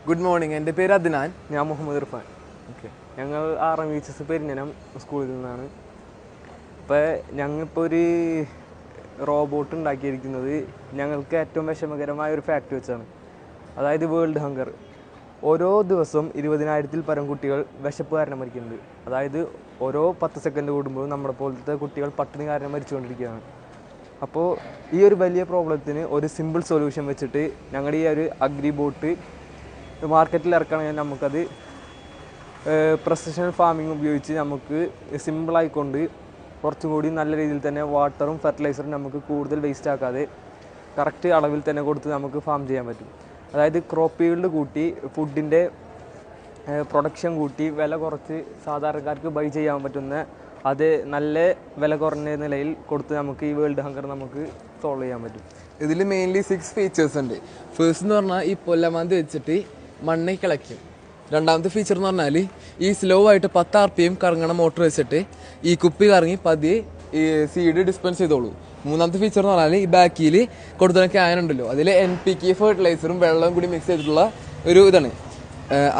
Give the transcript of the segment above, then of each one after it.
Good morning. എൻ്റെ പേര് അദ്നാൻ. ഞാൻ മുഹമ്മദ് ഇർഫാൻ. ഓക്കെ. ഞങ്ങൾ RMHS പെരിഞ്ഞനം സ്കൂളിൽ നിന്നാണ്. ഇപ്പോൾ ഞങ്ങളിപ്പോൾ ഒരു റോബോട്ട് ഉണ്ടാക്കിയിരിക്കുന്നത് ഞങ്ങൾക്ക് ഏറ്റവും വിഷമകരമായ ഒരു ഫാക്ട് വെച്ചാണ്. അതായത് വേൾഡ് ഹങ്കർ. ഓരോ ദിവസം 20,000-ൽ പരം കുട്ടികൾ വിശപ്പ് കാരണം മരിക്കുന്നുണ്ട്. അതായത് ഓരോ 10 സെക്കൻഡ് കൂടുമ്പോൾ നമ്മുടെ പോലത്തെ കുട്ടികൾ പട്ടിണി കാരണം മരിച്ചുകൊണ്ടിരിക്കുകയാണ്. അപ്പോൾ ഈ ഒരു വലിയ പ്രോബ്ലത്തിന് ഒരു സിമ്പിൾ സൊല്യൂഷൻ വെച്ചിട്ട് ഞങ്ങളുടെ ഈ ഒരു അഗ്രി ബോട്ട് മാർക്കറ്റിൽ ഇറക്കണമെങ്കിൽ നമുക്കത് പ്രൊഫഷണൽ ഫാമിംഗ് ഉപയോഗിച്ച് നമുക്ക് സിമ്പിളായിക്കൊണ്ട് കുറച്ചും കൂടി നല്ല രീതിയിൽ തന്നെ വാട്ടറും ഫെർട്ടിലൈസറും നമുക്ക് കൂടുതൽ വേസ്റ്റ് ആക്കാതെ കറക്റ്റ് അളവിൽ തന്നെ കൊടുത്ത് നമുക്ക് ഫാം ചെയ്യാൻ പറ്റും. അതായത് ക്രോപ്പ് ഈൽഡ് കൂട്ടി ഫുഡിൻ്റെ പ്രൊഡക്ഷൻ കൂട്ടി വില കുറച്ച് സാധാരണക്കാർക്ക് ബൈ ചെയ്യാൻ പറ്റുന്ന അത് നല്ല വില കുറഞ്ഞ നിലയിൽ കൊടുത്ത് നമുക്ക് ഈ വേൾഡ് ഹങ്കർ നമുക്ക് സോൾവ് ചെയ്യാൻ പറ്റും. ഇതിൽ മെയിൻലി 6 ഫീച്ചേഴ്സ് ഉണ്ട്. ഫസ്റ്റ് എന്ന് പറഞ്ഞാൽ ഈ പൊല്ലമാന്തി വെച്ചിട്ട് മണ്ണിൽ കിളയ്ക്കും. രണ്ടാമത്തെ ഫീച്ചർ എന്ന് പറഞ്ഞാൽ ഈ സ്ലോ ആയിട്ട് 10 RPM കറങ്ങണ മോട്ടർ വെച്ചിട്ട് ഈ കുപ്പി കറങ്ങി പതിയെ ഈ സീഡ് ഡിസ്പെൻസ് ചെയ്തോളൂ. മൂന്നാമത്തെ ഫീച്ചർ എന്ന് പറഞ്ഞാൽ ഈ ബാക്കിൽ കൊടുത്തുന്ന ക്യാൻ ഉണ്ടല്ലോ, അതിൽ NPK ഫെർട്ടിലൈസറും വെള്ളവും കൂടി മിക്സ് ചെയ്തിട്ടുള്ള ഒരു ഇതാണ്.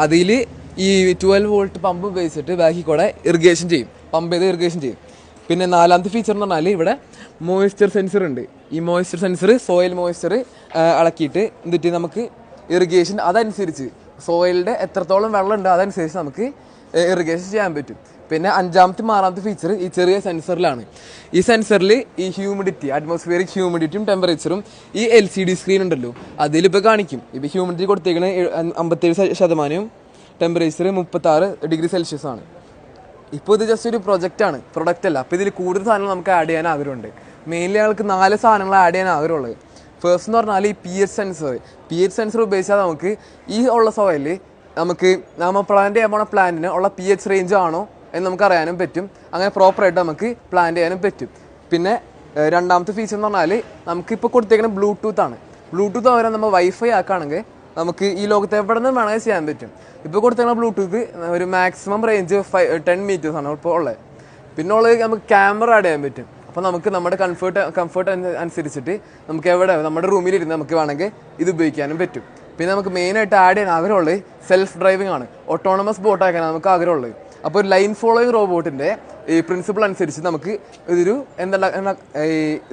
അതിൽ ഈ 12 വോൾട്ട് പമ്പ് ഉപയോഗിച്ചിട്ട് ബാക്കി കൂടെ ഇറിഗേഷൻ ചെയ്യും, പമ്പ് ചെയ്ത് ഇറിഗേഷൻ ചെയ്യും. പിന്നെ നാലാമത്തെ ഫീച്ചർ എന്ന് പറഞ്ഞാൽ ഇവിടെ മോയ്സ്ചർ സെൻസർ ഉണ്ട്. ഈ മോയ്സ്ചർ സെൻസർ സോയിൽ മോയ്സ്ചർ അളക്കിയിട്ട് എന്നിട്ട് നമുക്ക് ഇറിഗേഷൻ അതനുസരിച്ച് സോയിലിൻ്റെ എത്രത്തോളം വെള്ളം ഉണ്ട് അതനുസരിച്ച് നമുക്ക് ഇറിഗേഷൻ ചെയ്യാൻ പറ്റും. പിന്നെ അഞ്ചാമത്തെ 6ാമത്തെ ഫീച്ചർ ഈ ചെറിയ സെൻസറിലാണ്. ഈ സെൻസറിൽ ഈ ഹ്യൂമിഡിറ്റി, അറ്റ്മോസ്ഫിയറിക് ഹ്യൂമിഡിറ്റിയും ടെമ്പറേച്ചറും ഈ LCD സ്ക്രീൻ ഉണ്ടല്ലോ അതിലിപ്പോൾ കാണിക്കും. ഇപ്പോൾ ഹ്യൂമിഡിറ്റി കൊടുത്തേക്കണ 57%, ടെമ്പറേച്ചർ 36°C ആണ്. ഇപ്പോൾ ഇത് ജസ്റ്റ് ഒരു പ്രൊജക്റ്റാണ്, പ്രൊഡക്റ്റ് അല്ല. അപ്പോൾ ഇതിൽ കൂടുതൽ സാധനങ്ങൾ നമുക്ക് ആഡ് ചെയ്യാൻ ആഗ്രഹമുണ്ട്. മെയിൻലി ആൾക്ക് 4 സാധനങ്ങൾ ആഡ് ചെയ്യാൻ ആഗ്രഹമുള്ളത്. ഫസ്റ്റ് എന്ന് പറഞ്ഞാൽ ഈ pH സെൻസർ ഉപയോഗിച്ചാൽ നമുക്ക് ഈ ഉള്ള സോയിലിൽ നമുക്ക് നമ്മൾ പ്ലാന്റ് ചെയ്യാൻ പോണ പ്ലാന്റിന് ഉള്ള pH റേഞ്ച് ആണോ എന്ന് നമുക്ക് അറിയാനും പറ്റും. അങ്ങനെ പ്രോപ്പറായിട്ട് നമുക്ക് പ്ലാന്റ് ചെയ്യാനും പറ്റും. പിന്നെ രണ്ടാമത്തെ ഫീച്ചർ എന്ന് പറഞ്ഞാൽ നമുക്കിപ്പോൾ കൊടുത്തേക്കുന്ന ബ്ലൂടൂത്ത് പകരം നമ്മൾ വൈഫൈ ആക്കുകയാണെങ്കിൽ നമുക്ക് ഈ ലോകത്ത് എവിടെ നിന്ന് വേണമെങ്കിൽ ചെയ്യാൻ പറ്റും. ഇപ്പോൾ കൊടുത്തേക്കുന്ന ബ്ലൂടൂത്ത് ഒരു മാക്സിമം റേഞ്ച് 10 meters ആണ് ഇപ്പോൾ ഉള്ളത്. പിന്നെ ഉള്ളത് നമുക്ക് ക്യാമറ ആഡ് ചെയ്യാൻ പറ്റും. അപ്പോൾ നമുക്ക് നമ്മുടെ കംഫർട്ട് അനുസരിച്ചിട്ട് നമുക്ക് എവിടെ നമ്മുടെ റൂമിലിരുന്ന് നമുക്ക് വേണമെങ്കിൽ ഇത് ഉപയോഗിക്കാനും പറ്റും. പിന്നെ നമുക്ക് മെയിനായിട്ട് ആഡ് ചെയ്യാൻ ആഗ്രഹമുള്ളത് സെൽഫ് ഡ്രൈവിംഗ് ആണ്. ഓട്ടോണമസ് ബോട്ട് ആക്കാനാണ് നമുക്ക് ആഗ്രഹമുള്ളത്. അപ്പോൾ ഒരു ലൈൻ ഫോളോയിങ് റോബോട്ടിൻ്റെ ഈ പ്രിൻസിപ്പിൾ അനുസരിച്ച് നമുക്ക് ഇതൊരു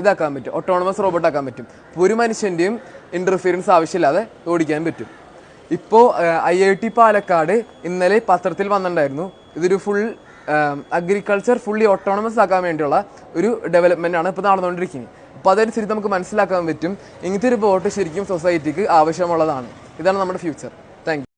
ഇതാക്കാൻ പറ്റും, ഓട്ടോണമസ് റോബോട്ട് ആക്കാൻ പറ്റും. അപ്പോൾ ഒരു മനുഷ്യൻ്റെയും ഇൻ്റർഫിയറൻസ് ആവശ്യമില്ലാതെ ഓടിക്കാൻ പറ്റും. ഇപ്പോൾ IIT പാലക്കാട് ഇന്നലെ പത്രത്തിൽ വന്നിട്ടുണ്ടായിരുന്നു. ഇതൊരു ഫുൾ അഗ്രികൾച്ചർ ഫുള്ളി ഓട്ടോണമസ് ആക്കാൻ വേണ്ടിയുള്ള ഒരു ഡെവലപ്മെൻ്റ് ആണ് ഇപ്പോൾ നടന്നുകൊണ്ടിരിക്കുന്നത്. അപ്പോൾ അതനുസരിച്ച് നമുക്ക് മനസ്സിലാക്കാൻ പറ്റും ഇങ്ങനത്തെ ഒരു ബോട്ട് ശരിക്കും സൊസൈറ്റിക്ക് ആവശ്യമുള്ളതാണ്. ഇതാണ് നമ്മുടെ ഫ്യൂച്ചർ. Thank you.